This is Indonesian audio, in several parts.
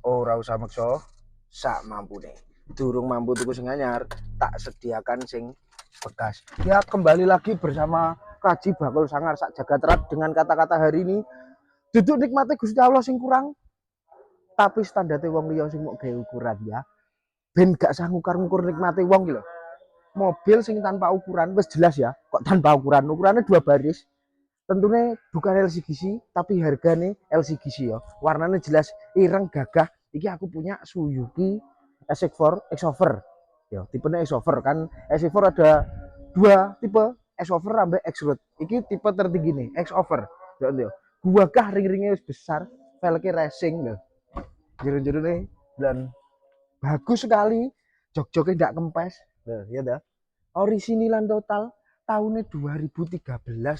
Ora usah maksa, sak mampune. Durung mampu tuku sing anyar, tak sediakan sing bekas. Ya kembali lagi bersama Kaji Bakul Sangar sak jagat rat dengan kata-kata hari ini. Duduk nikmati Gusti Allah sing kurang, tapi standarte wong liya sing mok gawe ukuran ya. Ben gak sah ngukur-ngukur nikmati wong ki lho. Mobil sing tanpa ukuran wis jelas ya, kok tanpa ukuran. Ukurannya 2 baris. Tentunya bukan LCGC tapi harganya LCGC ya. Warnanya jelas ireng gagah. Iki aku punya Suzuki SX4 Xover. Ya, tipenya Xover kan. SX4 ada 2 tipe, Xover sampai X-Road. Iki tipe tertinggi nih, Xover. Ya, ya. Gagah ring-ringnya besar, velgnya racing loh. Jero-jero nih dan bagus sekali. Jok-joknya tidak kempes. Nah, ya dah. Orisinilan total tahunnya 2013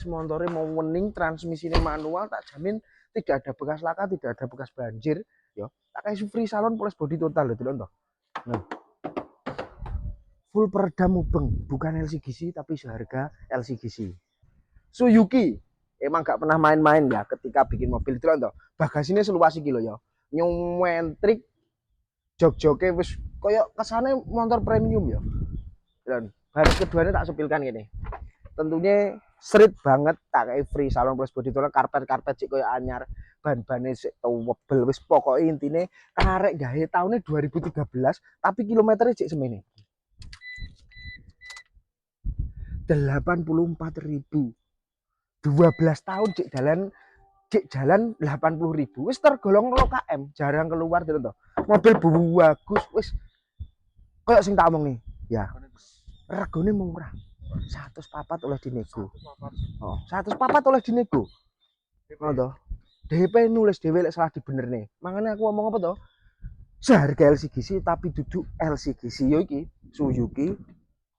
motornya mau wening transmisinya manual tak jamin tidak ada bekas laka tidak ada bekas banjir yo tak kasih free salon plus body total loh toh nah full peredam mubeng bukan LCGC tapi seharga LCGC Suzuki emang gak pernah main-main ya ketika bikin mobil itu loh bagasinya seluas iki loh ya nyumentrik jok-joknya wis koyo kesannya motor premium ya dan baris keduanya tak sepilkan gini tentunya street banget tak kayak free salon plus body tour karpet sih koyo anyar ban-bane sik webel wis pokoknya intine karek gawe tahunnya 2013 tapi kilometernya cek semene 84.000 12 tahun cek jalan 80.000 wis tergolong lo KM jarang keluar gitu toh mobil bagus wis koyo sing tak omong nih ya regane murah 100 papat oleh dinego. Oh, 100 papat oleh dinego. Oh toh. DP nulis dhewe lek salah dibenerne. Makanya aku ngomong apa toh? Seharga LCGC tapi duduk LCGC yo iki Suzuki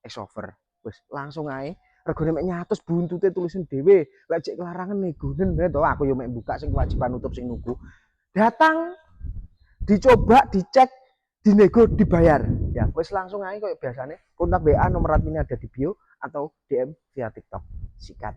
Xover. Wis langsung ae regane mek nyatus buntute tulisan dhewe. Lek cek kelarangan negonen to aku yo mek buka sing kewajiban nutup sing nuku. Datang dicoba dicek dinego dibayar ya wis langsung aja kayak biasanya kontak WA nomor adminnya ada di bio atau DM via TikTok sikat